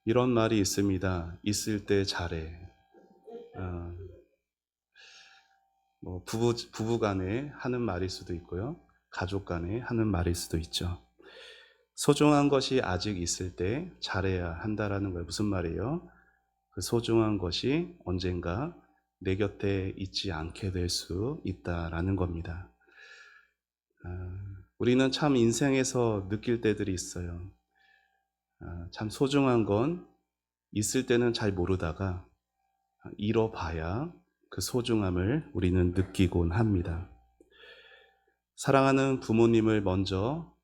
이런 말이 있습니다. 있을 때 잘해. 어, 부부 간에 하는 말일 수도 있고요. 가족 간에 하는 말일 수도 있죠. 소중한 것이 아직 있을 때 잘해야 한다라는 거예요. 무슨 말이에요? 그 소중한 것이 언젠가 내 곁에 있지 않게 될 수 있다라는 겁니다. 우리는 참 인생에서 느낄 때들이 있어요. 참 소중한 건 있을 때는 잘 모르다가 잃어봐야 그 소중함을 우리는 느끼곤 합니다. 사랑하는 부모님을 먼저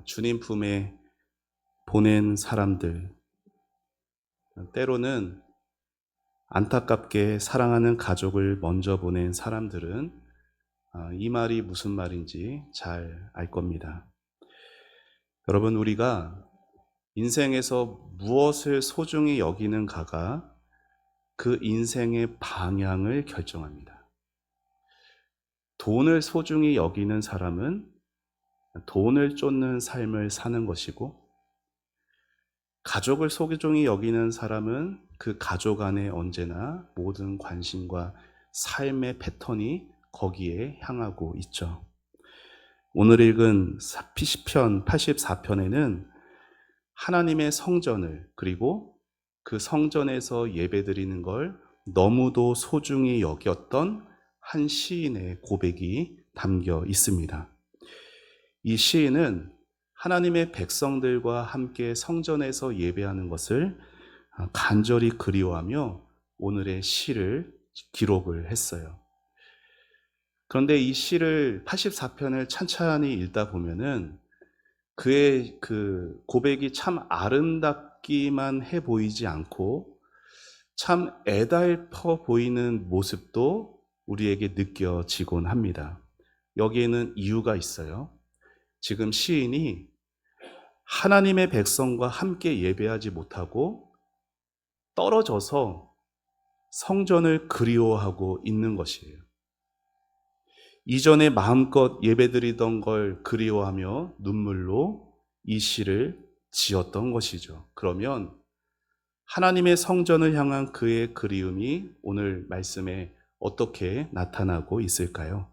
주님 품에 보낸 사람들, 때로는 안타깝게 사랑하는 가족을 먼저 보낸 사람들은 이 말이 무슨 말인지 잘 알 겁니다. 여러분, 우리가 인생에서 무엇을 소중히 여기는가가 그 인생의 방향을 결정합니다. 돈을 소중히 여기는 사람은 돈을 쫓는 삶을 사는 것이고, 가족을 소중히 여기는 사람은 그 가족 안에 언제나 모든 관심과 삶의 패턴이 거기에 향하고 있죠. 오늘 읽은 시편 84편에는 하나님의 성전을, 그리고 그 성전에서 예배드리는 걸 너무도 소중히 여겼던 한 시인의 고백이 담겨 있습니다. 이 시인은 하나님의 백성들과 함께 성전에서 예배하는 것을 간절히 그리워하며 오늘의 시를 기록을 했어요. 그런데 이 시를 84편을 찬찬히 읽다 보면은 그의 그 고백이 참 아름답기만 해 보이지 않고 참 애달퍼 보이는 모습도 우리에게 느껴지곤 합니다. 여기에는 이유가 있어요. 지금 시인이 하나님의 백성과 함께 예배하지 못하고 떨어져서 성전을 그리워하고 있는 것이에요. 이전에 마음껏 예배드리던 걸 그리워하며 눈물로 이 시를 지었던 것이죠. 그러면 하나님의 성전을 향한 그의 그리움이 오늘 말씀에 어떻게 나타나고 있을까요?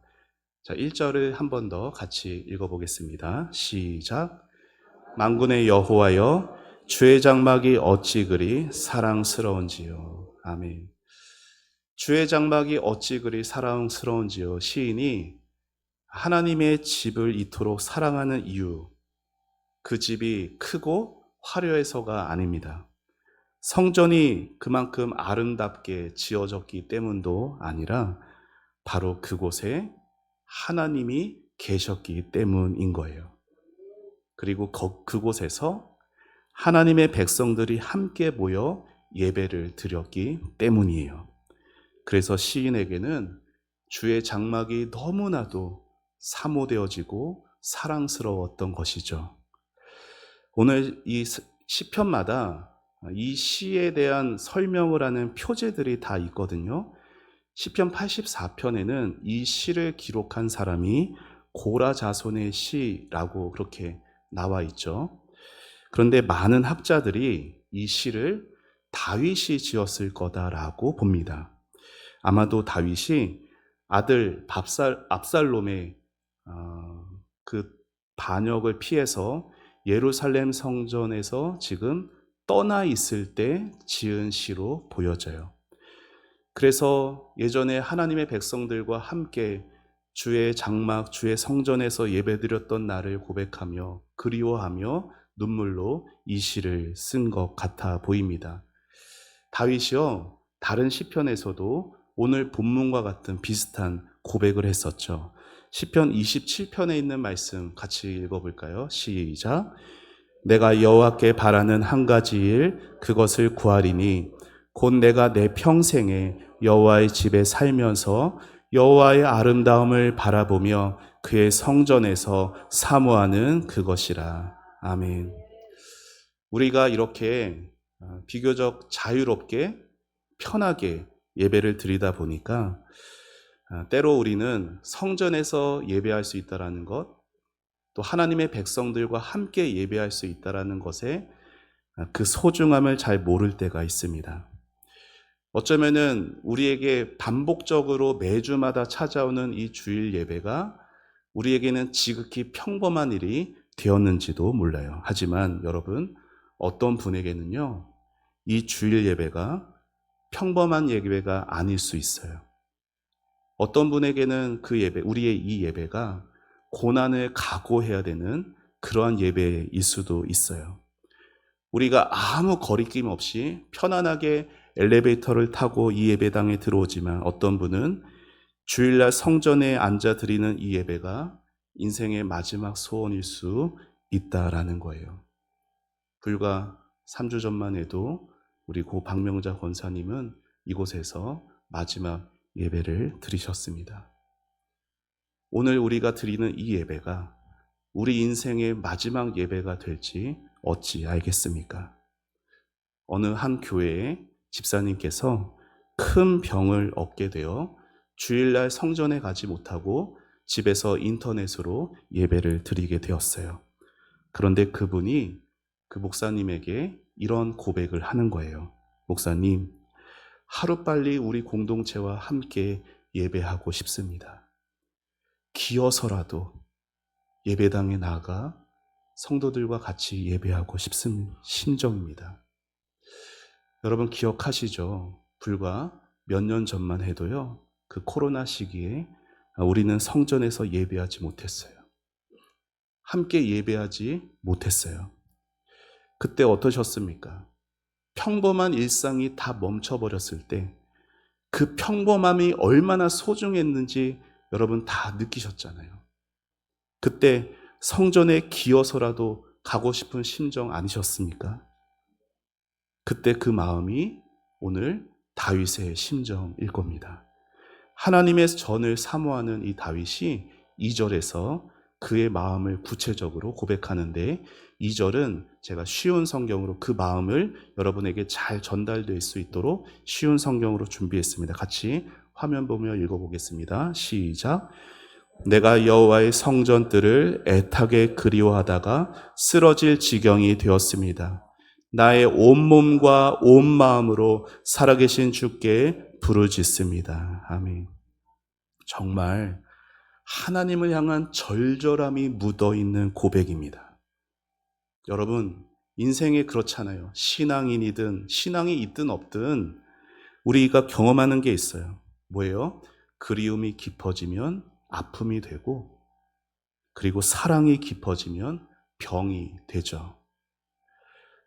자, 1절을 한 번 더 같이 읽어보겠습니다. 시작. 만군의 여호와여, 주의 장막이 어찌 그리 사랑스러운지요. 아멘. 주의 장막이 어찌 그리 사랑스러운지요. 시인이 하나님의 집을 이토록 사랑하는 이유, 그 집이 크고 화려해서가 아닙니다. 성전이 그만큼 아름답게 지어졌기 때문도 아니라 바로 그곳에 하나님이 계셨기 때문인 거예요. 그리고 그곳에서 하나님의 백성들이 함께 모여 예배를 드렸기 때문이에요. 그래서 시인에게는 주의 장막이 너무나도 사모되어지고 사랑스러웠던 것이죠. 오늘 이 시편마다 이 시에 대한 설명을 하는 표제들이 다 있거든요. 시편 84편에는 이 시를 기록한 사람이 고라 자손의 시라고 그렇게 나와 있죠. 그런데 많은 학자들이 이 시를 다윗이 지었을 거다라고 봅니다. 아마도 다윗이 아들 압살롬의 그 반역을 피해서 예루살렘 성전에서 지금 떠나 있을 때 지은 시로 보여져요. 그래서 예전에 하나님의 백성들과 함께 주의 장막, 주의 성전에서 예배드렸던 날을 고백하며 그리워하며 눈물로 이 시를 쓴 것 같아 보입니다. 다윗이요, 다른 시편에서도 오늘 본문과 같은 비슷한 고백을 했었죠. 시편 27편에 있는 말씀 같이 읽어볼까요? 시작. 내가 여호와께 바라는 한 가지 일, 그것을 구하리니 곧 내가 내 평생에 여호와의 집에 살면서 여호와의 아름다움을 바라보며 그의 성전에서 사모하는 그것이라. 아멘. 우리가 이렇게 비교적 자유롭게 편하게 예배를 드리다 보니까 때로 우리는 성전에서 예배할 수 있다라는 것, 또 하나님의 백성들과 함께 예배할 수 있다라는 것에 그 소중함을 잘 모를 때가 있습니다. 어쩌면은 우리에게 반복적으로 매주마다 찾아오는 이 주일 예배가 우리에게는 지극히 평범한 일이 되었는지도 몰라요. 하지만 여러분, 어떤 분에게는요, 이 주일 예배가 평범한 예배가 아닐 수 있어요. 어떤 분에게는 그 예배, 우리의 이 예배가 고난을 각오해야 되는 그러한 예배일 수도 있어요. 우리가 아무 거리낌 없이 편안하게 엘리베이터를 타고 이 예배당에 들어오지만 어떤 분은 주일날 성전에 앉아 드리는 이 예배가 인생의 마지막 소원일 수 있다라는 거예요. 불과 3주 전만 해도 우리 고 박명자 권사님은 이곳에서 마지막 예배를 드리셨습니다. 오늘 우리가 드리는 이 예배가 우리 인생의 마지막 예배가 될지 어찌 알겠습니까? 어느 한 교회에 집사님께서 큰 병을 얻게 되어 주일날 성전에 가지 못하고 집에서 인터넷으로 예배를 드리게 되었어요. 그런데 그분이 그 목사님에게 이런 고백을 하는 거예요. 목사님, 하루빨리 우리 공동체와 함께 예배하고 싶습니다. 기어서라도 예배당에 나가 성도들과 같이 예배하고 싶은 심정입니다. 여러분 기억하시죠? 불과 몇 년 전만 해도요, 그 코로나 시기에 우리는 성전에서 예배하지 못했어요. 함께 예배하지 못했어요. 그때 어떠셨습니까? 평범한 일상이 다 멈춰버렸을 때 그 평범함이 얼마나 소중했는지 여러분 다 느끼셨잖아요. 그때 성전에 기어서라도 가고 싶은 심정 아니셨습니까? 그때 그 마음이 오늘 다윗의 심정일 겁니다. 하나님의 전을 사모하는 이 다윗이 2절에서 그의 마음을 구체적으로 고백하는데 2절은 제가 쉬운 성경으로 그 마음을 여러분에게 잘 전달될 수 있도록 쉬운 성경으로 준비했습니다. 같이 화면 보며 읽어보겠습니다. 시작. 내가 여호와의 성전들을 애타게 그리워하다가 쓰러질 지경이 되었습니다. 나의 온몸과 온 마음으로 살아계신 주께 부르짖습니다. 아멘. 정말 하나님을 향한 절절함이 묻어있는 고백입니다. 여러분, 인생에 그렇잖아요. 신앙인이든 신앙이 있든 없든 우리가 경험하는 게 있어요. 뭐예요? 그리움이 깊어지면 아픔이 되고, 그리고 사랑이 깊어지면 병이 되죠.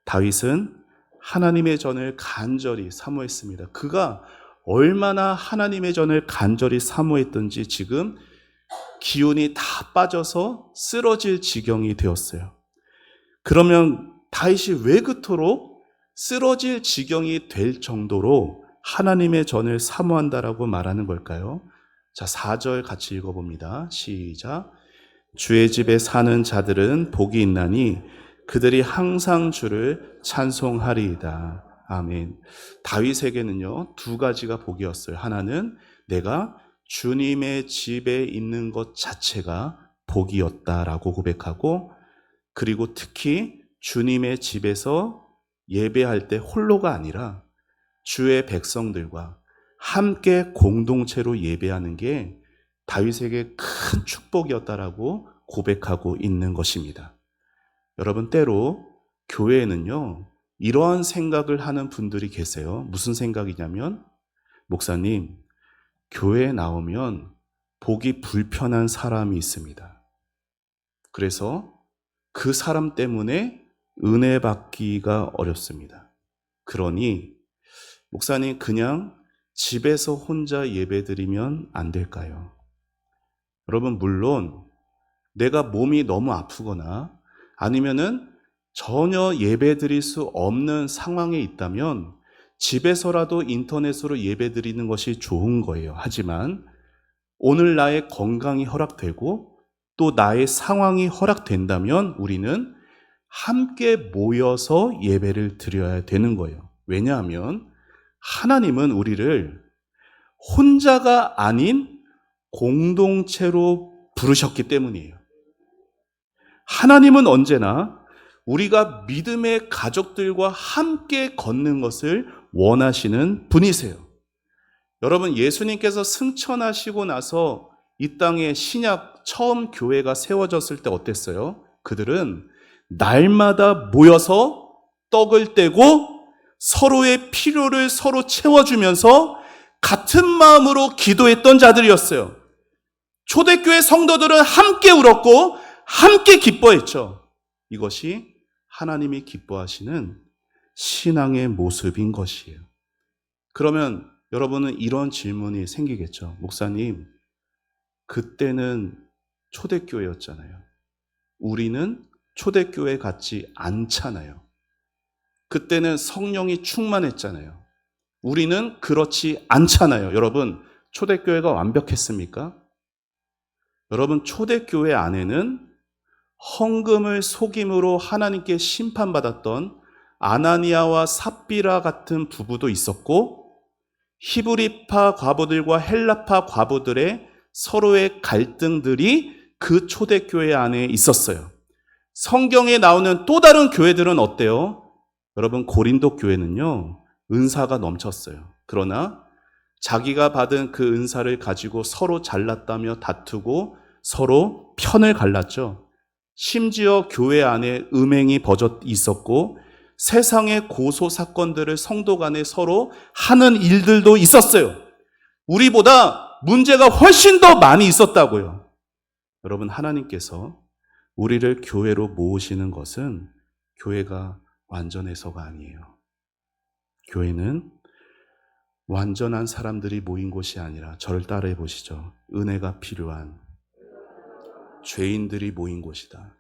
다윗은 하나님의 전을 간절히 사모했습니다. 그가 얼마나 하나님의 전을 간절히 사모했던지 지금 기운이 다 빠져서 쓰러질 지경이 되었어요. 그러면 다윗이 왜 그토록 쓰러질 지경이 될 정도로 하나님의 전을 사모한다라고 말하는 걸까요? 자, 4절 같이 읽어봅니다. 시작. 주의 집에 사는 자들은 복이 있나니 그들이 항상 주를 찬송하리이다. 아멘. 다윗에게는요, 두 가지가 복이었어요. 하나는 내가 주님의 집에 있는 것 자체가 복이었다라고 고백하고, 그리고 특히 주님의 집에서 예배할 때 홀로가 아니라 주의 백성들과 함께 공동체로 예배하는 게 다윗에게 큰 축복이었다라고 고백하고 있는 것입니다. 여러분, 때로 교회에는요, 이러한 생각을 하는 분들이 계세요. 무슨 생각이냐면, 목사님, 교회에 나오면 보기 불편한 사람이 있습니다. 그래서 그 사람 때문에 은혜 받기가 어렵습니다. 그러니 목사님 그냥 집에서 혼자 예배드리면 안 될까요? 여러분, 물론 내가 몸이 너무 아프거나 아니면은 전혀 예배드릴 수 없는 상황에 있다면 집에서라도 인터넷으로 예배드리는 것이 좋은 거예요. 하지만 오늘 나의 건강이 허락되고 또 나의 상황이 허락된다면 우리는 함께 모여서 예배를 드려야 되는 거예요. 왜냐하면 하나님은 우리를 혼자가 아닌 공동체로 부르셨기 때문이에요. 하나님은 언제나 우리가 믿음의 가족들과 함께 걷는 것을 원하시는 분이세요. 여러분, 예수님께서 승천하시고 나서 이 땅에 신약 처음 교회가 세워졌을 때 어땠어요? 그들은 날마다 모여서 떡을 떼고 서로의 필요를 서로 채워주면서 같은 마음으로 기도했던 자들이었어요. 초대교회 성도들은 함께 울었고 함께 기뻐했죠. 이것이 하나님이 기뻐하시는 신앙의 모습인 것이에요. 그러면 여러분은 이런 질문이 생기겠죠. 목사님, 그때는 초대교회였잖아요. 우리는 초대교회 같지 않잖아요. 그때는 성령이 충만했잖아요. 우리는 그렇지 않잖아요. 여러분, 초대교회가 완벽했습니까? 여러분, 초대교회 안에는 헌금을 속임으로 하나님께 심판받았던 아나니아와 삽비라 같은 부부도 있었고, 히브리파 과부들과 헬라파 과부들의 서로의 갈등들이 그 초대교회 안에 있었어요. 성경에 나오는 또 다른 교회들은 어때요? 여러분, 고린도 교회는요, 은사가 넘쳤어요. 그러나 자기가 받은 그 은사를 가지고 서로 잘났다며 다투고 서로 편을 갈랐죠. 심지어 교회 안에 음행이 버젓 있었고 세상의 고소 사건들을 성도 간에 서로 하는 일들도 있었어요. 우리보다 문제가 훨씬 더 많이 있었다고요. 여러분, 하나님께서 우리를 교회로 모으시는 것은 교회가 완전해서가 아니에요. 교회는 완전한 사람들이 모인 곳이 아니라, 저를 따라해 보시죠. 은혜가 필요한 죄인들이 모인 곳이다.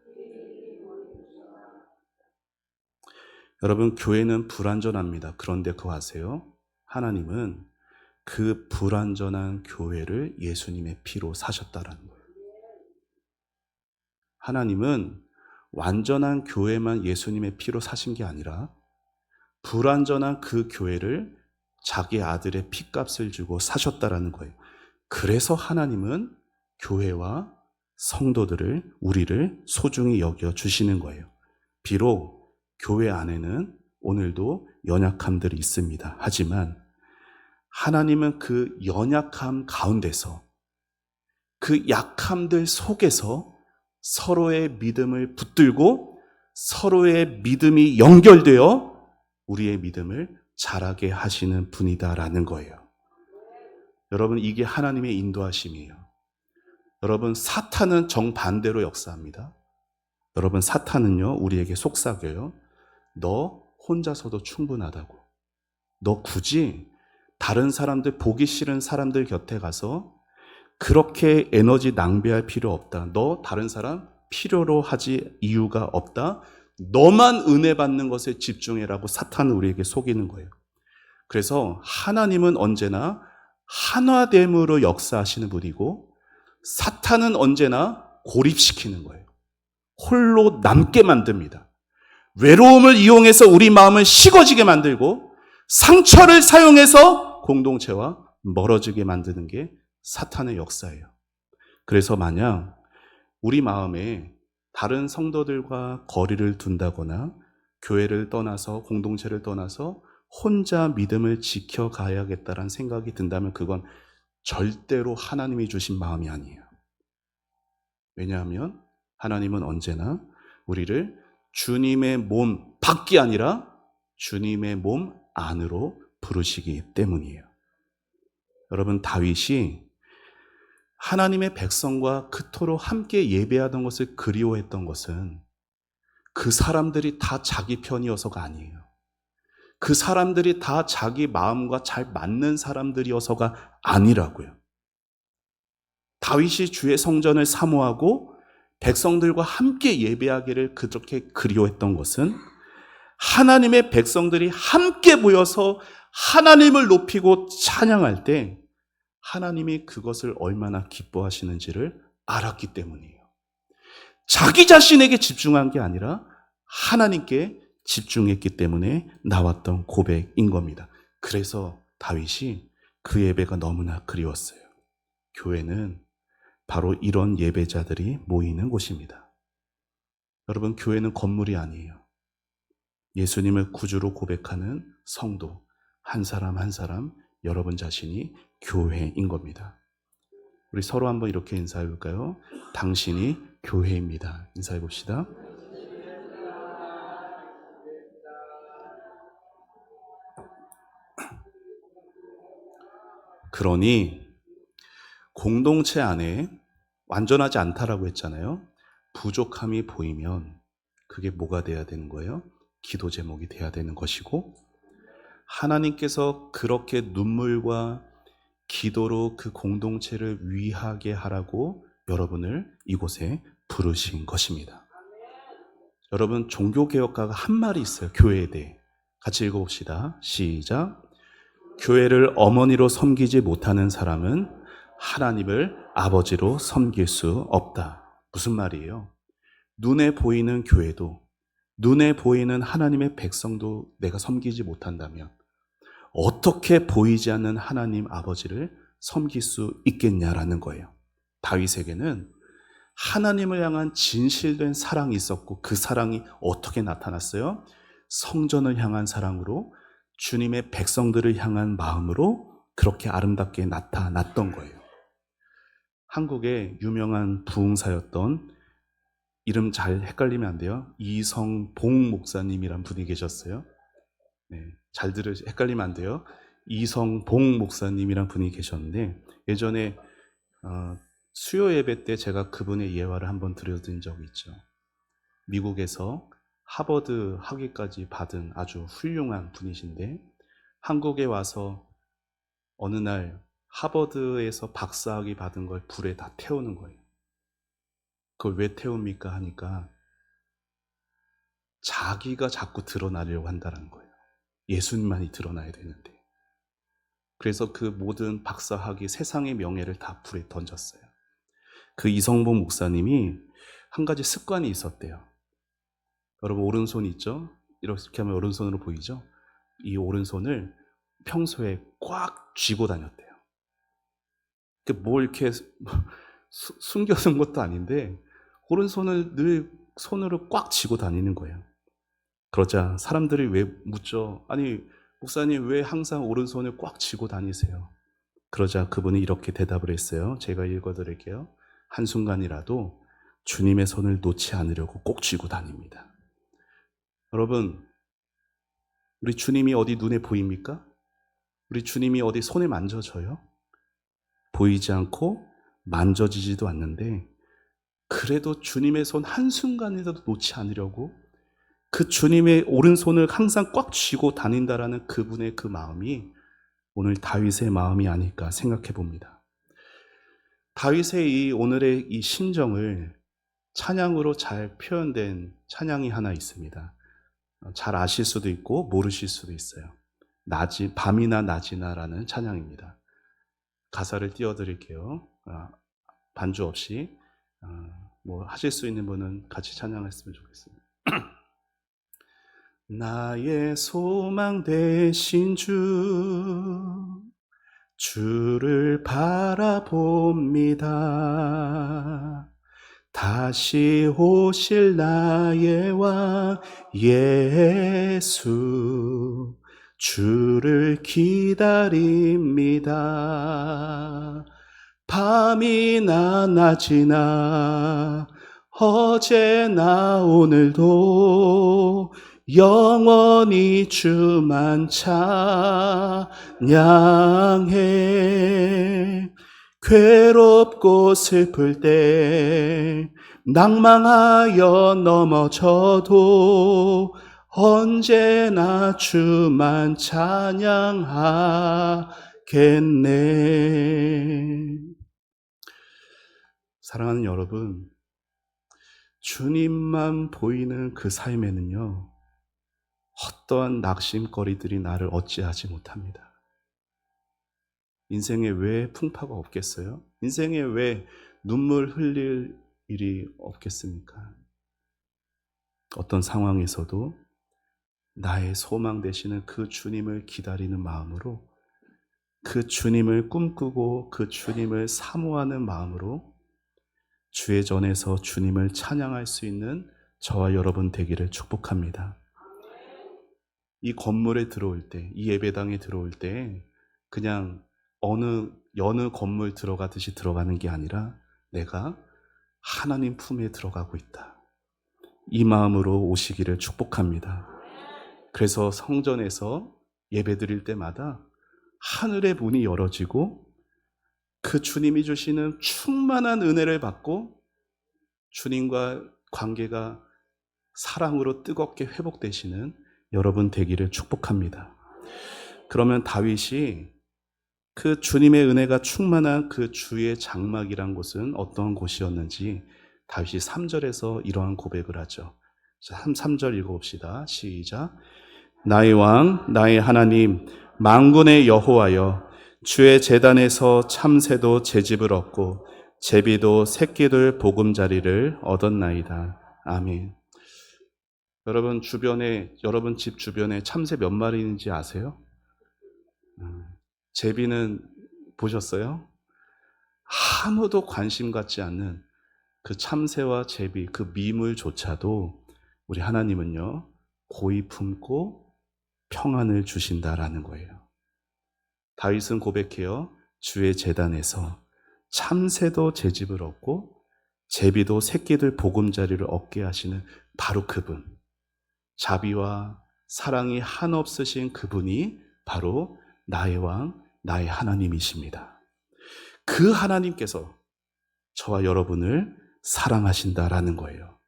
여러분, 교회는 불완전합니다. 그런데 그거 아세요? 하나님은 그 불완전한 교회를 예수님의 피로 사셨다라는 거예요. 하나님은 완전한 교회만 예수님의 피로 사신 게 아니라 불완전한 그 교회를 자기 아들의 피값을 주고 사셨다라는 거예요. 그래서 하나님은 교회와 성도들을, 우리를 소중히 여겨 주시는 거예요. 비록 교회 안에는 오늘도 연약함들이 있습니다. 하지만 하나님은 그 연약함 가운데서, 그 약함들 속에서 서로의 믿음을 붙들고 서로의 믿음이 연결되어 우리의 믿음을 자라게 하시는 분이다라는 거예요. 여러분, 이게 하나님의 인도하심이에요. 여러분, 사탄은 정반대로 역사합니다. 여러분, 사탄은요, 우리에게 속삭여요. 너 혼자서도 충분하다고. 너 굳이 다른 사람들, 보기 싫은 사람들 곁에 가서 그렇게 에너지 낭비할 필요 없다. 너 다른 사람 필요로 하지 이유가 없다. 너만 은혜 받는 것에 집중해라고 사탄은 우리에게 속이는 거예요. 그래서 하나님은 언제나 하나됨으로 역사하시는 분이고, 사탄은 언제나 고립시키는 거예요. 홀로 남게 만듭니다. 외로움을 이용해서 우리 마음을 식어지게 만들고, 상처를 사용해서 공동체와 멀어지게 만드는 게 사탄의 역사예요. 그래서 만약 우리 마음에 다른 성도들과 거리를 둔다거나 교회를 떠나서, 공동체를 떠나서 혼자 믿음을 지켜가야겠다는 생각이 든다면 그건 절대로 하나님이 주신 마음이 아니에요. 왜냐하면 하나님은 언제나 우리를 주님의 몸 밖이 아니라 주님의 몸 안으로 부르시기 때문이에요. 여러분, 다윗이 하나님의 백성과 그토록 함께 예배하던 것을 그리워했던 것은 그 사람들이 다 자기 편이어서가 아니에요. 그 사람들이 다 자기 마음과 잘 맞는 사람들이어서가 아니라고요. 다윗이 주의 성전을 사모하고 백성들과 함께 예배하기를 그렇게 그리워했던 것은 하나님의 백성들이 함께 모여서 하나님을 높이고 찬양할 때 하나님이 그것을 얼마나 기뻐하시는지를 알았기 때문이에요. 자기 자신에게 집중한 게 아니라 하나님께 집중했기 때문에 나왔던 고백인 겁니다. 그래서 다윗이 그 예배가 너무나 그리웠어요. 교회는 바로 이런 예배자들이 모이는 곳입니다. 여러분, 교회는 건물이 아니에요. 예수님을 구주로 고백하는 성도 한 사람 한 사람, 여러분 자신이 교회인 겁니다. 우리 서로 한번 이렇게 인사해 볼까요? 당신이 교회입니다. 인사해 봅시다. 그러니 공동체 안에 완전하지 않다라고 했잖아요. 부족함이 보이면 그게 뭐가 돼야 되는 거예요? 기도 제목이 돼야 되는 것이고, 하나님께서 그렇게 눈물과 기도로 그 공동체를 위하게 하라고 여러분을 이곳에 부르신 것입니다. 여러분, 종교개혁가가 한 말이 있어요. 교회에 대해. 같이 읽어봅시다. 시작. 교회를 어머니로 섬기지 못하는 사람은 하나님을 아버지로 섬길 수 없다. 무슨 말이에요? 눈에 보이는 교회도, 눈에 보이는 하나님의 백성도 내가 섬기지 못한다면 어떻게 보이지 않는 하나님 아버지를 섬길 수 있겠냐라는 거예요. 다윗에게는 하나님을 향한 진실된 사랑이 있었고, 그 사랑이 어떻게 나타났어요? 성전을 향한 사랑으로, 주님의 백성들을 향한 마음으로 그렇게 아름답게 나타났던 거예요. 한국의 유명한 부흥사였던, 이름 잘 헷갈리면 안 돼요, 이성봉 목사님이란 분이 계셨어요. 네, 잘 헷갈리면 안 돼요. 이성봉 목사님이란 분이 계셨는데, 예전에 수요 예배 때 제가 그분의 예화를 한번 들려드린 적이 있죠. 미국에서 하버드 학위까지 받은 아주 훌륭한 분이신데, 한국에 와서 어느 날 하버드에서 박사학위 받은 걸 불에 다 태우는 거예요. 그걸 왜 태웁니까 하니까 자기가 자꾸 드러나려고 한다는 거예요. 예수님만이 드러나야 되는데. 그래서 그 모든 박사학위, 세상의 명예를 다 불에 던졌어요. 그 이성봉 목사님이 한 가지 습관이 있었대요. 여러분, 오른손 있죠? 이렇게 하면 오른손으로 보이죠? 이 오른손을 평소에 꽉 쥐고 다녔대요. 뭘 이렇게 숨겨둔 것도 아닌데 오른손을 늘 손으로 꽉 쥐고 다니는 거예요. 그러자 사람들이 왜 묻죠? 아니, 목사님 왜 항상 오른손을 꽉 쥐고 다니세요? 그러자 그분이 이렇게 대답을 했어요. 제가 읽어드릴게요. 한순간이라도 주님의 손을 놓지 않으려고 꼭 쥐고 다닙니다. 여러분, 우리 주님이 어디 눈에 보입니까? 우리 주님이 어디 손에 만져져요? 보이지 않고 만져지지도 않는데, 그래도 주님의 손 한순간이라도 놓지 않으려고 그 주님의 오른손을 항상 꽉 쥐고 다닌다라는 그분의 그 마음이 오늘 다윗의 마음이 아닐까 생각해 봅니다. 다윗의 이 오늘의 이 심정을 찬양으로 잘 표현된 찬양이 하나 있습니다. 잘 아실 수도 있고 모르실 수도 있어요. 밤이나 낮이나라는 찬양입니다. 가사를 띄워드릴게요. 반주 없이 하실 수 있는 분은 같이 찬양했으면 좋겠습니다. 나의 소망 되신 주를 바라봅니다. 다시 오실 나의 왕 예수, 주를 기다립니다. 밤이나 낮이나 어제나 오늘도 영원히 주만 찬양해. 괴롭고 슬플 때 낭망하여 넘어져도 언제나 주만 찬양하겠네. 사랑하는 여러분, 주님만 보이는 그 삶에는요, 어떠한 낙심거리들이 나를 어찌하지 못합니다. 인생에 왜 풍파가 없겠어요? 인생에 왜 눈물 흘릴 일이 없겠습니까? 어떤 상황에서도 나의 소망 되시는 그 주님을 기다리는 마음으로, 그 주님을 꿈꾸고 그 주님을 사모하는 마음으로 주의 전에서 주님을 찬양할 수 있는 저와 여러분 되기를 축복합니다. 이 건물에 들어올 때, 이 예배당에 들어올 때 그냥 여느 건물 들어가듯이 들어가는 게 아니라 내가 하나님 품에 들어가고 있다. 이 마음으로 오시기를 축복합니다. 그래서 성전에서 예배 드릴 때마다 하늘의 문이 열어지고 그 주님이 주시는 충만한 은혜를 받고 주님과 관계가 사랑으로 뜨겁게 회복되시는 여러분 되기를 축복합니다. 그러면 다윗이 그 주님의 은혜가 충만한 그 주의 장막이란 곳은 어떤 곳이었는지 다윗이 3절에서 이러한 고백을 하죠. 3절 읽어봅시다. 시작. 나의 왕, 나의 하나님, 만군의 여호와여, 주의 제단에서 참새도 제 집을 얻고 제비도 새끼들 보금자리를 얻었나이다. 아멘. 여러분 집 주변에 참새 몇 마리 있는지 아세요? 제비는 보셨어요? 아무도 관심 갖지 않는 그 참새와 제비, 그 미물조차도 우리 하나님은요, 고이 품고 평안을 주신다라는 거예요. 다윗은 고백해요. 주의 제단에서 참새도 제 집을 얻고 제비도 새끼들 보금자리를 얻게 하시는 바로 그분, 자비와 사랑이 한없으신 그분이 바로 나의 왕, 나의 하나님이십니다. 그 하나님께서 저와 여러분을 사랑하신다라는 거예요.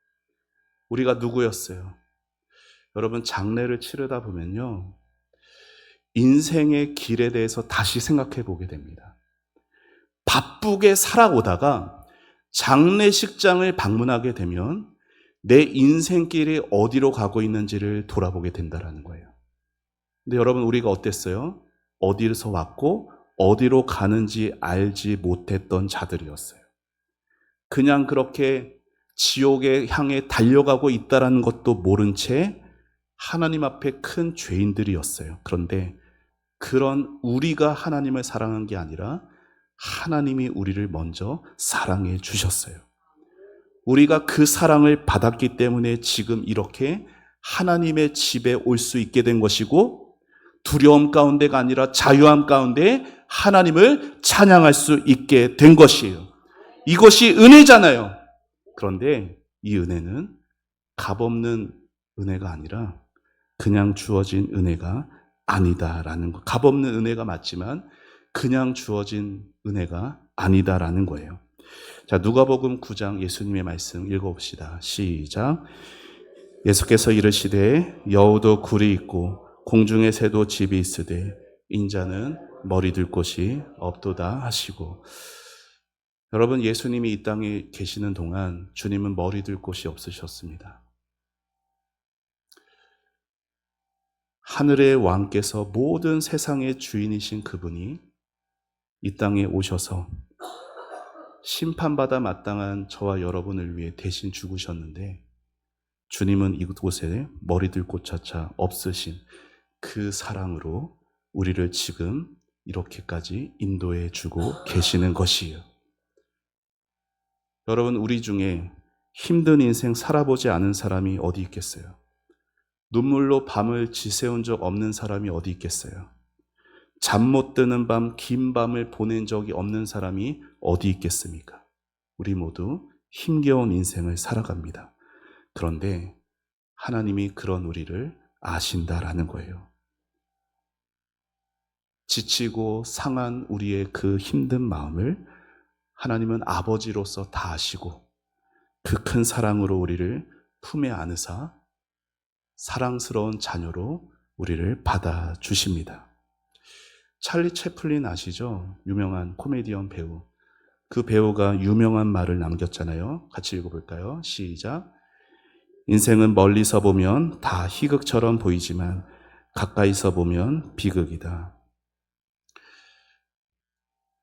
우리가 누구였어요? 여러분, 장례를 치르다 보면요, 인생의 길에 대해서 다시 생각해 보게 됩니다. 바쁘게 살아오다가 장례식장을 방문하게 되면 내 인생길이 어디로 가고 있는지를 돌아보게 된다는 거예요. 근데 여러분, 우리가 어땠어요? 어디서 왔고 어디로 가는지 알지 못했던 자들이었어요. 그냥 그렇게 지옥에 향해 달려가고 있다는 것도 모른 채 하나님 앞에 큰 죄인들이었어요. 그런데 그런 우리가 하나님을 사랑한 게 아니라 하나님이 우리를 먼저 사랑해 주셨어요. 우리가 그 사랑을 받았기 때문에 지금 이렇게 하나님의 집에 올 수 있게 된 것이고, 두려움 가운데가 아니라 자유함 가운데 하나님을 찬양할 수 있게 된 것이에요. 이것이 은혜잖아요. 그런데 이 은혜는 값없는 은혜가 아니라 그냥 주어진 은혜가 아니다라는 거. 값없는 은혜가 맞지만 그냥 주어진 은혜가 아니다라는 거예요. 자, 누가복음 9장 예수님의 말씀 읽어봅시다. 시작. 예수께서 이르시되 여우도 굴이 있고 공중의 새도 집이 있으되 인자는 머리 둘 곳이 없도다 하시고, 여러분, 예수님이 이 땅에 계시는 동안 주님은 머리 둘 곳이 없으셨습니다. 하늘의 왕께서 모든 세상의 주인이신 그분이 이 땅에 오셔서 심판받아 마땅한 저와 여러분을 위해 대신 죽으셨는데, 주님은 이곳에 머리 둘 곳조차 없으신 그 사랑으로 우리를 지금 이렇게까지 인도해 주고 계시는 것이에요. 여러분, 우리 중에 힘든 인생 살아보지 않은 사람이 어디 있겠어요? 눈물로 밤을 지새운 적 없는 사람이 어디 있겠어요? 잠 못 드는 밤, 긴 밤을 보낸 적이 없는 사람이 어디 있겠습니까? 우리 모두 힘겨운 인생을 살아갑니다. 그런데 하나님이 그런 우리를 아신다라는 거예요. 지치고 상한 우리의 그 힘든 마음을 하나님은 아버지로서 다 아시고 그 큰 사랑으로 우리를 품에 안으사 사랑스러운 자녀로 우리를 받아주십니다. 찰리 채플린 아시죠? 유명한 코미디언 배우. 그 배우가 유명한 말을 남겼잖아요. 같이 읽어볼까요? 시작. 인생은 멀리서 보면 다 희극처럼 보이지만 가까이서 보면 비극이다.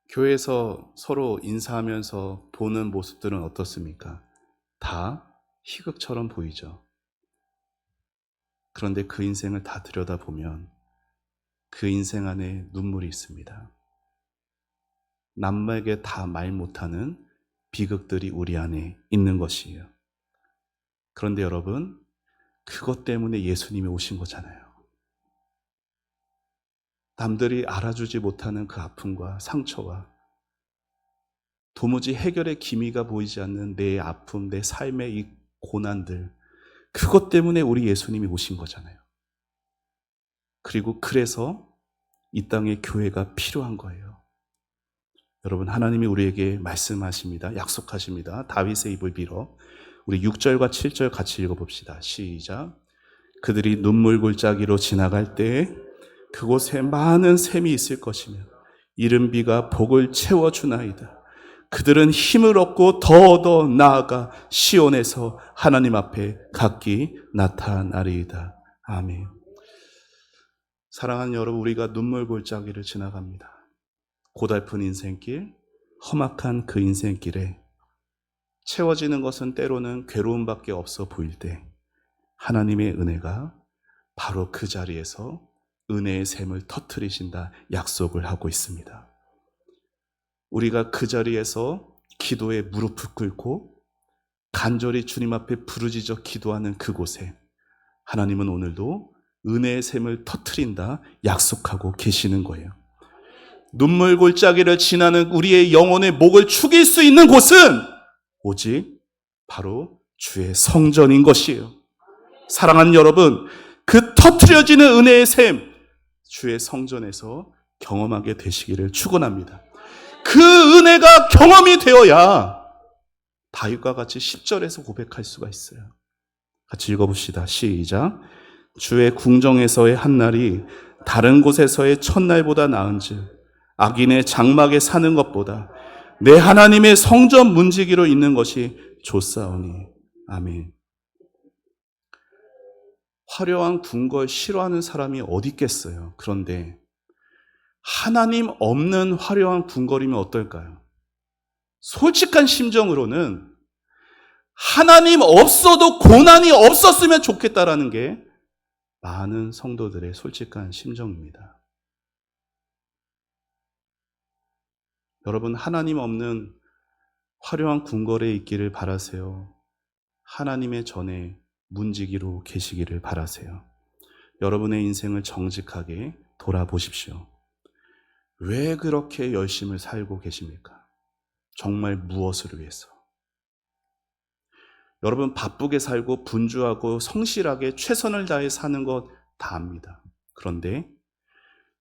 교회에서 서로 인사하면서 보는 모습들은 어떻습니까? 다 희극처럼 보이죠. 그런데 그 인생을 다 들여다보면 그 인생 안에 눈물이 있습니다. 남에게 다 말 못하는 비극들이 우리 안에 있는 것이에요. 그런데 여러분, 그것 때문에 예수님이 오신 거잖아요. 남들이 알아주지 못하는 그 아픔과 상처와 도무지 해결의 기미가 보이지 않는 내 아픔, 내 삶의 이 고난들, 그것 때문에 우리 예수님이 오신 거잖아요. 그리고 그래서 이 땅에 교회가 필요한 거예요. 여러분, 하나님이 우리에게 말씀하십니다. 약속하십니다. 다윗의 입을 빌어 우리 6절과 7절 같이 읽어봅시다. 시작. 그들이 눈물 골짜기로 지나갈 때에 그곳에 많은 샘이 있을 것이며 이른 비가 복을 채워주나이다. 그들은 힘을 얻고 더 나아가 시온에서 하나님 앞에 각기 나타나리이다. 아멘. 사랑하는 여러분, 우리가 눈물 골짜기를 지나갑니다. 고달픈 인생길, 험악한 그 인생길에 채워지는 것은 때로는 괴로움밖에 없어 보일 때 하나님의 은혜가 바로 그 자리에서 은혜의 샘을 터뜨리신다 약속을 하고 있습니다. 우리가 그 자리에서 기도에 무릎을 꿇고 간절히 주님 앞에 부르짖어 기도하는 그곳에 하나님은 오늘도 은혜의 샘을 터뜨린다 약속하고 계시는 거예요. 눈물 골짜기를 지나는 우리의 영혼의 목을 축일 수 있는 곳은 오직 바로 주의 성전인 것이에요. 사랑하는 여러분, 그 터뜨려지는 은혜의 샘, 주의 성전에서 경험하게 되시기를 축원합니다. 그 은혜가 경험이 되어야 다윗과 같이 10절에서 고백할 수가 있어요. 같이 읽어봅시다. 시작. 주의 궁정에서의 한날이 다른 곳에서의 첫날보다 나은즉 악인의 장막에 사는 것보다 내 하나님의 성전 문지기로 있는 것이 좋사오니. 아멘. 화려한 궁궐 싫어하는 사람이 어디 있겠어요. 그런데 하나님 없는 화려한 궁궐이면 어떨까요? 솔직한 심정으로는 하나님 없어도 고난이 없었으면 좋겠다라는 게 많은 성도들의 솔직한 심정입니다. 여러분, 하나님 없는 화려한 궁궐에 있기를 바라세요? 하나님의 전에 문지기로 계시기를 바라세요? 여러분의 인생을 정직하게 돌아보십시오. 왜 그렇게 열심히 살고 계십니까? 정말 무엇을 위해서? 여러분, 바쁘게 살고 분주하고 성실하게 최선을 다해 사는 것 다 압니다. 그런데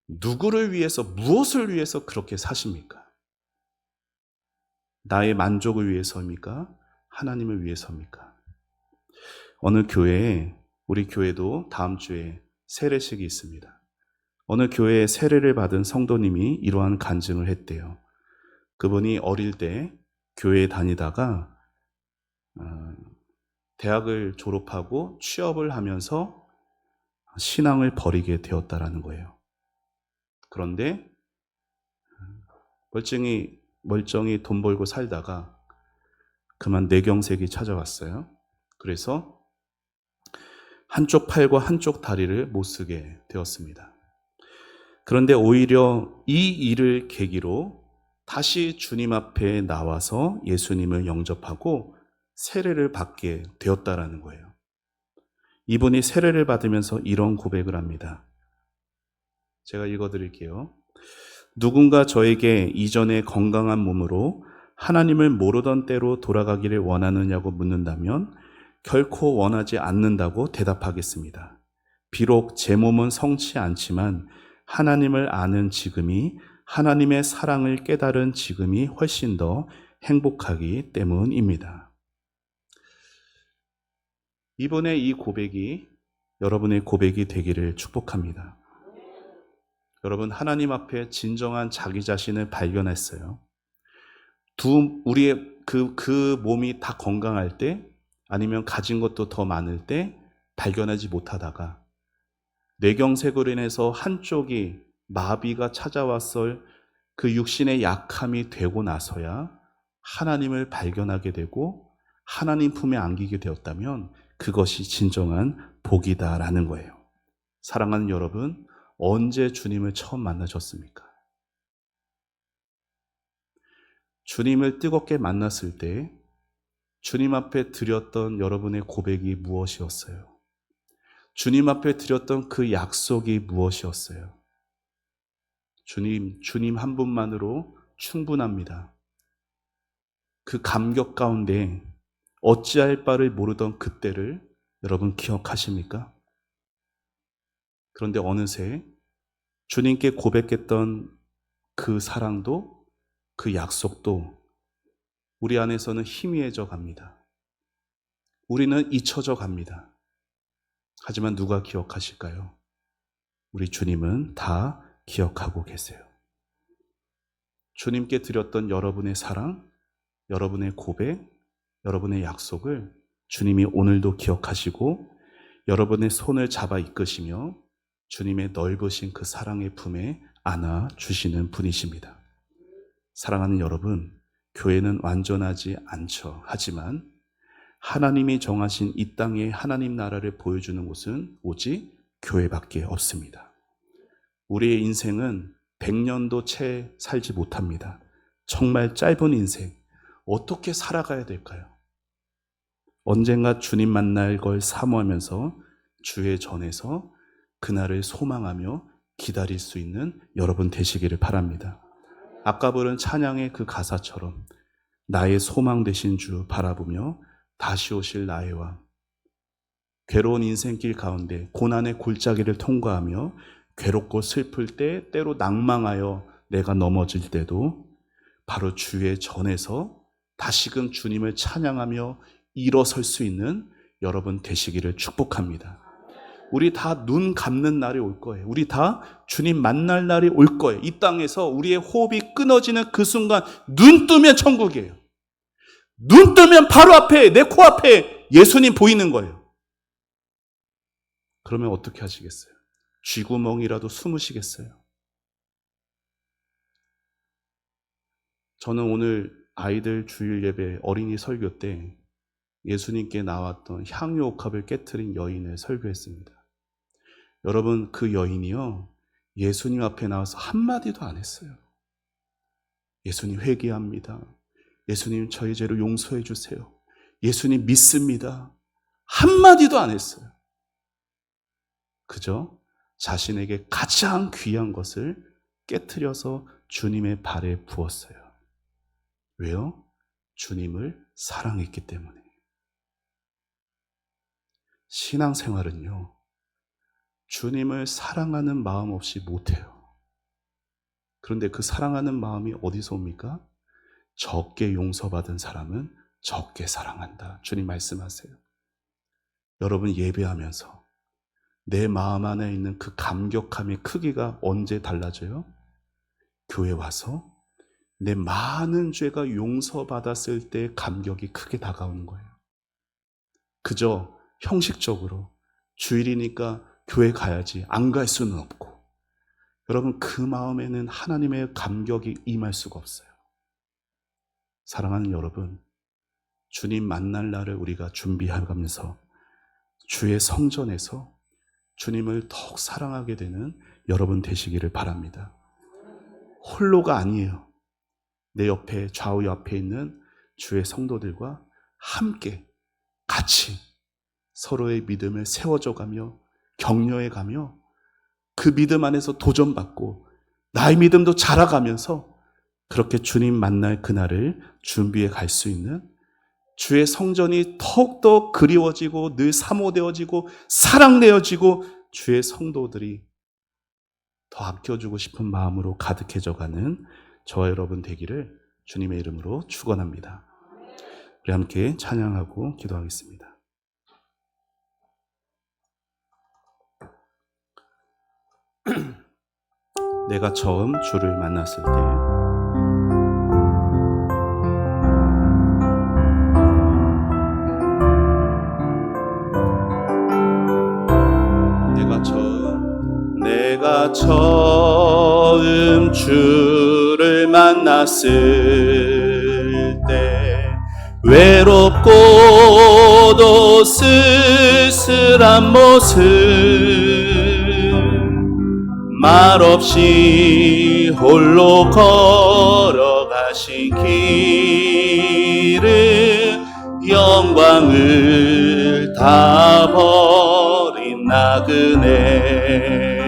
누구를 위해서, 무엇을 위해서 그렇게 사십니까? 나의 만족을 위해서입니까? 하나님을 위해서입니까? 어느 교회에, 우리 교회도 다음 주에 세례식이 있습니다. 어느 교회에 세례를 받은 성도님이 이러한 간증을 했대요. 그분이 어릴 때 교회에 다니다가 대학을 졸업하고 취업을 하면서 신앙을 버리게 되었다라는 거예요. 그런데 멀쩡히 돈 벌고 살다가 그만 뇌경색이 찾아왔어요. 그래서 한쪽 팔과 한쪽 다리를 못 쓰게 되었습니다. 그런데 오히려 이 일을 계기로 다시 주님 앞에 나와서 예수님을 영접하고 세례를 받게 되었다라는 거예요. 이분이 세례를 받으면서 이런 고백을 합니다. 제가 읽어드릴게요. 누군가 저에게 이전에 건강한 몸으로 하나님을 모르던 때로 돌아가기를 원하느냐고 묻는다면 결코 원하지 않는다고 대답하겠습니다. 비록 제 몸은 성치 않지만 하나님을 아는 지금이, 하나님의 사랑을 깨달은 지금이 훨씬 더 행복하기 때문입니다. 이번에 이 고백이 여러분의 고백이 되기를 축복합니다. 여러분, 하나님 앞에 진정한 자기 자신을 발견했어요. 우리의 그 몸이 다 건강할 때, 아니면 가진 것도 더 많을 때 발견하지 못하다가 뇌경색으로 인해서 한쪽이 마비가 찾아왔을 그 육신의 약함이 되고 나서야 하나님을 발견하게 되고 하나님 품에 안기게 되었다면 그것이 진정한 복이다라는 거예요. 사랑하는 여러분, 언제 주님을 처음 만나셨습니까? 주님을 뜨겁게 만났을 때 주님 앞에 드렸던 여러분의 고백이 무엇이었어요? 주님 앞에 드렸던 그 약속이 무엇이었어요? 주님 한 분만으로 충분합니다. 그 감격 가운데 어찌할 바를 모르던 그때를 여러분 기억하십니까? 그런데 어느새 주님께 고백했던 그 사랑도 그 약속도 우리 안에서는 희미해져 갑니다. 우리는 잊혀져 갑니다. 하지만 누가 기억하실까요? 우리 주님은 다 기억하고 계세요. 주님께 드렸던 여러분의 사랑, 여러분의 고백, 여러분의 약속을 주님이 오늘도 기억하시고 여러분의 손을 잡아 이끄시며 주님의 넓으신 그 사랑의 품에 안아주시는 분이십니다. 사랑하는 여러분, 교회는 완전하지 않죠. 하지만 하나님이 정하신 이 땅의 하나님 나라를 보여주는 곳은 오직 교회밖에 없습니다. 우리의 인생은 100년도 채 살지 못합니다. 정말 짧은 인생, 어떻게 살아가야 될까요? 언젠가 주님 만날 걸 사모하면서 주의 전에서 그날을 소망하며 기다릴 수 있는 여러분 되시기를 바랍니다. 아까 부른 찬양의 그 가사처럼 나의 소망 되신 주 바라보며 다시 오실 나의 왕, 괴로운 인생길 가운데 고난의 골짜기를 통과하며 괴롭고 슬플 때 때로 낭망하여 내가 넘어질 때도 바로 주의 전에서 다시금 주님을 찬양하며 일어설 수 있는 여러분 되시기를 축복합니다. 우리 다 눈 감는 날이 올 거예요. 우리 다 주님 만날 날이 올 거예요. 이 땅에서 우리의 호흡이 끊어지는 그 순간 눈 뜨면 천국이에요. 눈 뜨면 바로 앞에, 내 코앞에 예수님 보이는 거예요. 그러면 어떻게 하시겠어요? 쥐구멍이라도 숨으시겠어요? 저는 오늘 아이들 주일 예배 어린이 설교 때 예수님께 나왔던 향유옥합을 깨트린 여인을 설교했습니다. 여러분, 그 여인이요, 예수님 앞에 나와서 한마디도 안 했어요. 예수님 회개합니다. 예수님 저희 죄를 용서해 주세요. 예수님 믿습니다. 한마디도 안 했어요. 그저 자신에게 가장 귀한 것을 깨트려서 주님의 발에 부었어요. 왜요? 주님을 사랑했기 때문에. 신앙생활은요, 주님을 사랑하는 마음 없이 못해요. 그런데 그 사랑하는 마음이 어디서 옵니까? 적게 용서받은 사람은 적게 사랑한다. 주님 말씀하세요. 여러분 예배하면서 내 마음 안에 있는 그 감격함의 크기가 언제 달라져요? 교회 와서 내 많은 죄가 용서받았을 때 감격이 크게 다가오는 거예요. 그저 형식적으로 주일이니까 교회 가야지 안 갈 수는 없고, 여러분 그 마음에는 하나님의 감격이 임할 수가 없어요. 사랑하는 여러분, 주님 만날 날을 우리가 준비하면서 주의 성전에서 주님을 더욱 사랑하게 되는 여러분 되시기를 바랍니다. 홀로가 아니에요. 내 옆에, 좌우 옆에 있는 주의 성도들과 함께 같이 서로의 믿음을 세워져가며 격려해가며 그 믿음 안에서 도전받고 나의 믿음도 자라가면서 그렇게 주님 만날 그날을 준비해 갈 수 있는, 주의 성전이 더욱더 그리워지고 늘 사모되어지고 사랑되어지고 주의 성도들이 더 아껴주고 싶은 마음으로 가득해져가는 저와 여러분 되기를 주님의 이름으로 축원합니다. 우리 함께 찬양하고 기도하겠습니다. 내가 처음 주를 만났을 때 내가 처음 주를 만났을 때 외롭고도 쓸쓸한 모습, 말없이 홀로 걸어가신 길을 타버린 나그네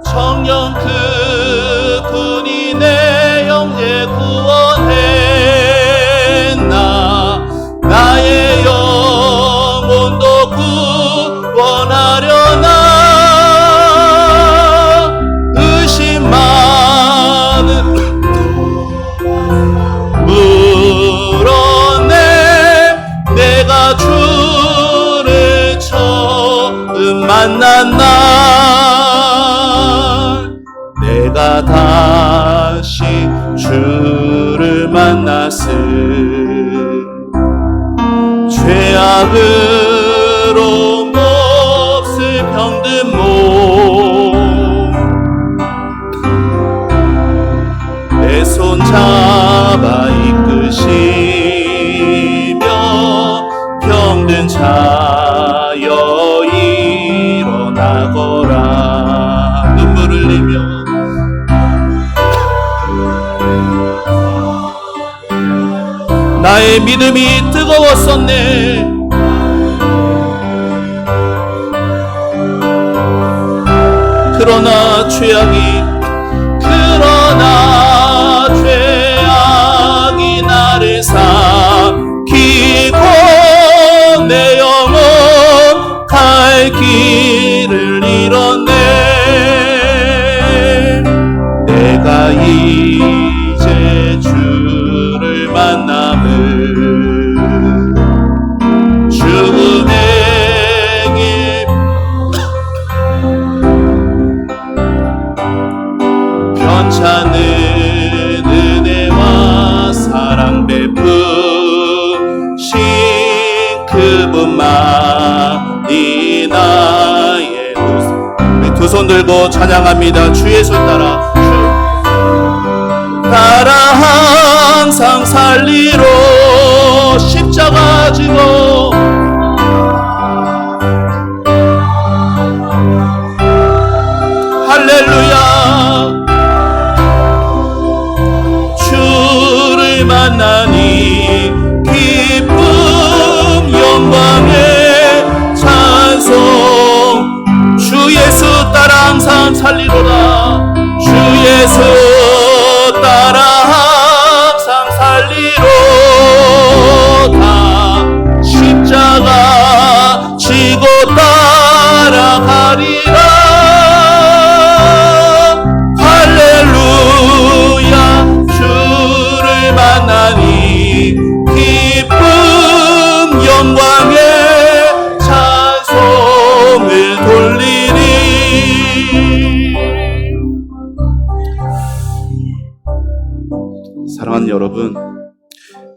청년 그분이 내 영재 구원했나 나의 영혼도 구원하려나 의심 많은 물어내 내가 주를 처음 만난 날 내가 다시 주를 만났을 죄악으로 몹쓸 병든 몸 내 손 잡아 이끄시며 병든 자여 일어나거라 눈물을 흘리며 나의 믿음이 뜨거웠었네 그러나 죄악이 나를 삼키고 내 영혼 갈 길을 잃었네 내가 이제 주를 만남을 죽음에게 편찮은 은혜와 사랑 베푸신 그분만이 나의 우리 두 손 들고 찬양합니다. 주의 손 따라 항상 살리로 십자가 지고 할렐루야 주를 만나니 기쁨 영광의 찬송 주 예수 따라 항상 살리로다 주 예수 따라 항상 살리로다 십자가 지고 따라가리라 할렐루야 주를 만나니 기쁨 영광의 찬송을 돌리리 사랑하는 여러분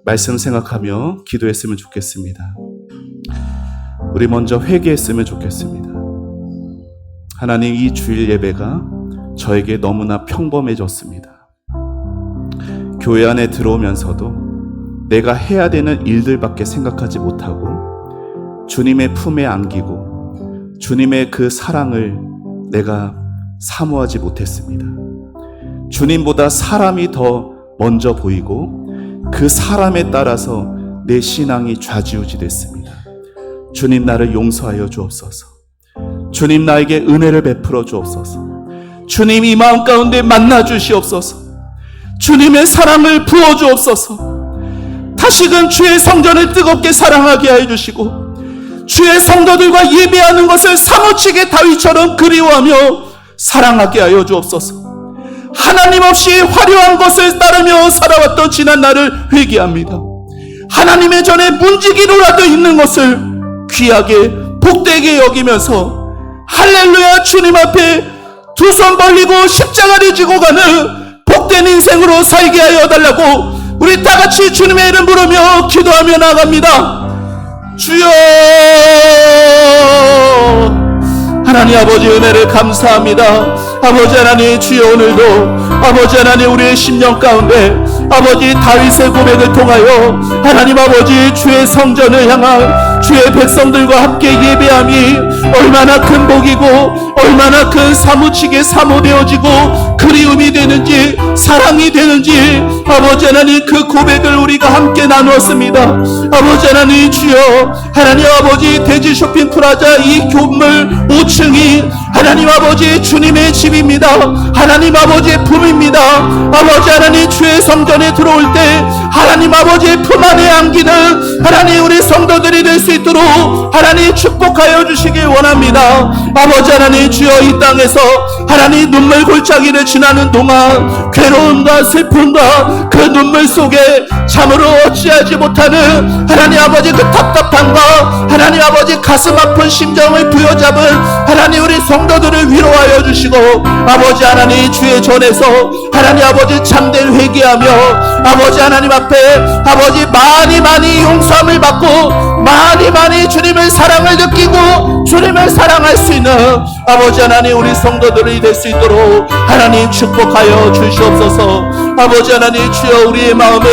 말씀 생각하며 기도했으면 좋겠습니다. 우리 먼저 회개했으면 좋겠습니다. 하나님 이 주일 예배가 저에게 너무나 평범해졌습니다. 교회 안에 들어오면서도 내가 해야 되는 일들밖에 생각하지 못하고 주님의 품에 안기고 주님의 그 사랑을 내가 사모하지 못했습니다. 주님보다 사람이 더 먼저 보이고 그 사람에 따라서 내 신앙이 좌지우지 됐습니다. 주님 나를 용서하여 주옵소서. 주님 나에게 은혜를 베풀어 주옵소서. 주님 이 마음 가운데 만나 주시옵소서. 주님의 사랑을 부어 주옵소서. 다시금 주의 성전을 뜨겁게 사랑하게 하여 주시고 주의 성도들과 예배하는 것을 사무치게 다윗처럼 그리워하며 사랑하게 하여 주옵소서. 하나님 없이 화려한 것을 따르며 살아왔던 지난 날을 회개합니다. 하나님의 전에 문지기로라도 있는 것을 귀하게 복되게 여기면서 할렐루야 주님 앞에 두 손 벌리고 십자가를 지고 가는 복된 인생으로 살게 하여 달라고 우리 다같이 주님의 이름 부르며 기도하며 나갑니다. 주여 하나님 아버지 은혜를 감사합니다. 아버지 하나님 주여 오늘도 아버지 하나님 우리의 심령 가운데 아버지 다윗의 고백을 통하여 하나님 아버지 주의 성전을 향한 주의 백성들과 함께 예배함이 얼마나 큰 복이고 얼마나 큰 사무치게 사모되어지고 그리움이 되는지 사랑이 되는지 아버지 하나님 그 고백을 우리가 함께 나누었습니다. 아버지 하나님 주여, 하나님 아버지 대지 쇼핑 프라자 이 건물 5층이 하나님 아버지 주님의 집입니다. 하나님 아버지의 품입니다. 아버지 하나님 주의 성전에 들어올 때 하나님 아버지의 품 안에 안기는 하나님 우리 성도들이 될 수 있도록 하나님 축복하여 주시길 원합니다. 아버지 하나님 주여, 이 땅에서 하나님 눈물 골짜기를 지나는 동안 괴로움과 슬픔과 그 눈물 속에 참으로 어찌하지 못하는 하나님 아버지 그 답답함과 하나님 아버지 가슴 아픈 심정을 부여잡은 하나님 우리 성도들을 위로하여 주시고, 아버지 하나님 주의 전에서 하나님 아버지 참된 회개하며 아버지 하나님 앞에 아버지 많이 용서함을 받고 많이 주님의 사랑을 느끼고 주님을 사랑할 수 있는 아버지 하나님 우리 성도들이 될 수 있도록 하나님 축복하여 주시옵소서. 아버지 하나님 주여, 우리의 마음을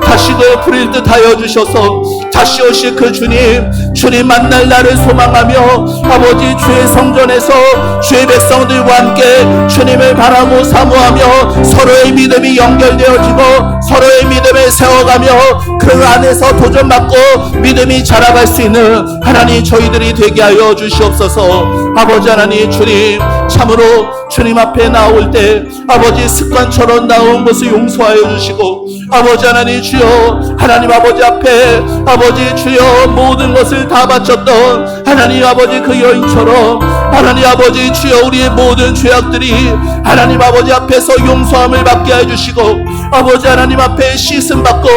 다시도 부릴 듯 하여 주셔서 다시 오실 그 주님 만날 날을 소망하며 아버지 주의 성전에서 주의 백성들과 함께 주님을 바라고 사모하며 서로의 믿음이 연결되어지고 서로의 믿음을 세워가며 그 안에서 도전받고 믿음이 자라갈 수 있는 하나님 저희들이 되게 하여 주시옵소서. 아버지 하나님 주님, 참으로 주님 앞에 나올 때 아버지 습관처럼 나온 것을 용서하여 주시고, 아버지 하나님 주여, 하나님 아버지 앞에 아버지 주여 모든 것을 다 바쳤던 하나님 아버지 그 여인처럼 하나님 아버지 주여 우리의 모든 죄악들이 하나님 아버지 앞에서 용서함을 받게 해주시고, 아버지 하나님 앞에 씻음 받고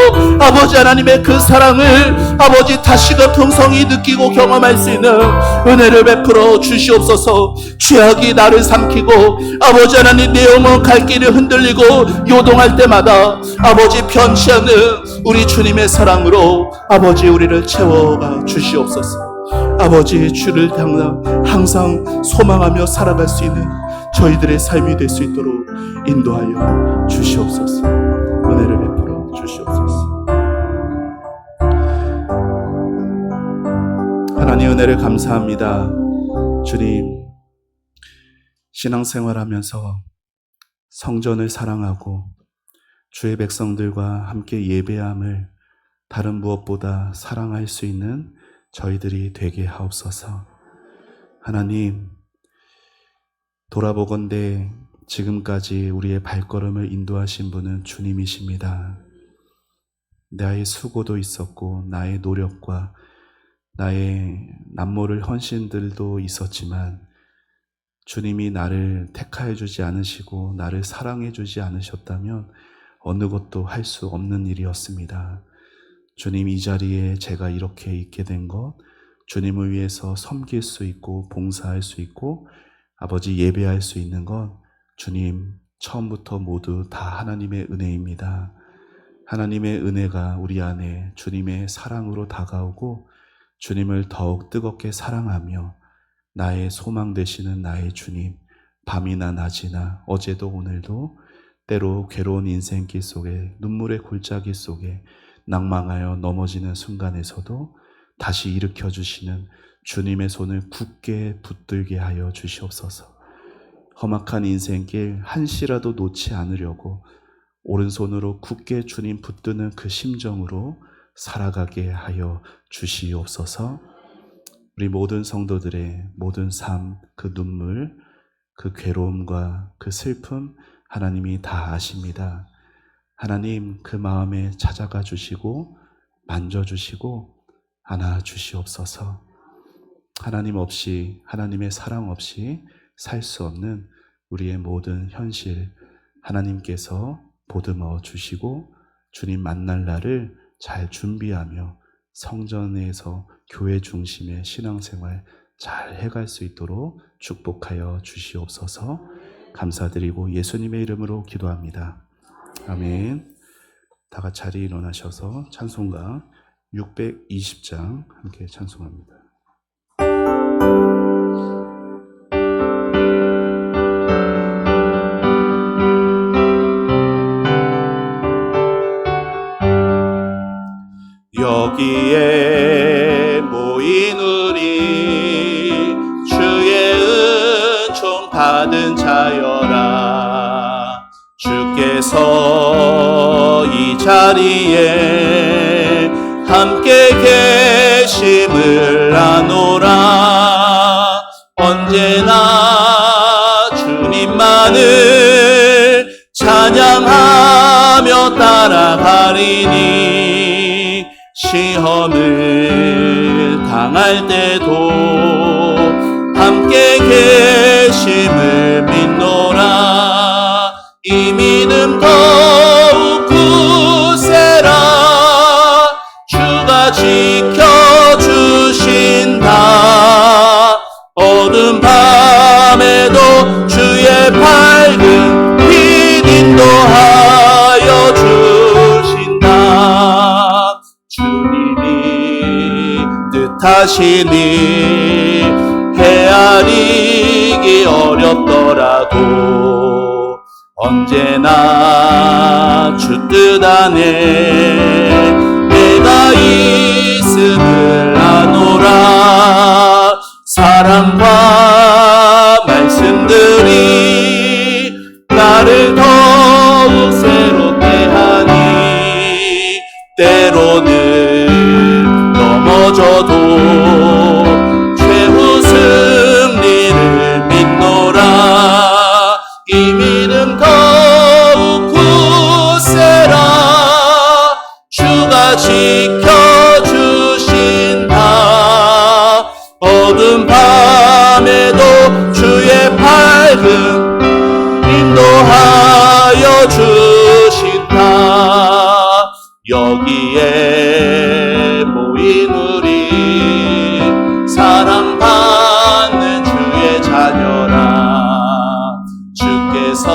아버지 하나님의 그 사랑을 아버지 다시금 풍성히 느끼고 경험할 수 있는 은혜를 베풀어 주시옵소서. 죄악이 나를 삼키고 아버지 하나님 내 영혼 갈 길이 흔들리고 요동할 때마다 아버지 편치 않는 우리 주님의 사랑으로 아버지 우리를 채워가 주시옵소서. 아버지 주를 항상 소망하며 살아갈 수 있는 저희들의 삶이 될 수 있도록 인도하여 주시옵소서. 은혜를 베풀어 주시옵소서. 하나님 은혜를 감사합니다. 주님, 신앙생활하면서 성전을 사랑하고 주의 백성들과 함께 예배함을 다른 무엇보다 사랑할 수 있는 저희들이 되게 하옵소서. 하나님, 돌아보건대 지금까지 우리의 발걸음을 인도하신 분은 주님이십니다. 나의 수고도 있었고 나의 노력과 나의 남모를 헌신들도 있었지만 주님이 나를 택하여 주지 않으시고 나를 사랑해 주지 않으셨다면 어느 것도 할 수 없는 일이었습니다. 주님, 이 자리에 제가 이렇게 있게 된 것, 주님을 위해서 섬길 수 있고 봉사할 수 있고 아버지 예배할 수 있는 것, 주님 처음부터 모두 다 하나님의 은혜입니다. 하나님의 은혜가 우리 안에 주님의 사랑으로 다가오고 주님을 더욱 뜨겁게 사랑하며 나의 소망 되시는 나의 주님, 밤이나 낮이나 어제도 오늘도 때로 괴로운 인생길 속에 눈물의 골짜기 속에 낭망하여 넘어지는 순간에서도 다시 일으켜 주시는 주님의 손을 굳게 붙들게 하여 주시옵소서. 험악한 인생길 한시라도 놓지 않으려고 오른손으로 굳게 주님 붙드는 그 심정으로 살아가게 하여 주시옵소서. 우리 모든 성도들의 모든 삶, 그 눈물, 그 괴로움과 그 슬픔 하나님이 다 아십니다. 하나님, 그 마음에 찾아가 주시고 만져주시고 안아주시옵소서. 하나님 없이, 하나님의 사랑 없이 살 수 없는 우리의 모든 현실 하나님께서 보듬어 주시고 주님 만날 날을 잘 준비하며 성전에서 교회 중심의 신앙생활 잘 해갈 수 있도록 축복하여 주시옵소서. 감사드리고 예수님의 이름으로 기도합니다. 아멘. 다 같이 자리에 일어나셔서 찬송가 620장 함께 찬송합니다. 여기에 모인 주께서 이 자리에 함께 계심을 아노라. 언제나 주님만을 찬양하며 따라가리니 시험을 당할 때도 함께 계심을 믿노라. 이 믿음 더욱 굳세라. 주가 지켜주신다. 어두운 밤에도 주의 밝은 빛 인도하여 주신다. 주님이 뜻하시니 헤아리기 어렵더라도 언제나 주 뜻 안에 내가 있음을 아노라. 사랑과 말씀들이 나를 더욱 새롭게 하니 때로는 넘어져도 최후 승리를 믿노라. 이 믿음 더욱 굳세라. 주가 지켜주신다. 어두운 밤에도 주의 밝음 인도하여 주신다. 여기에 모인 우리 사랑받는 주의 자녀라. 주께서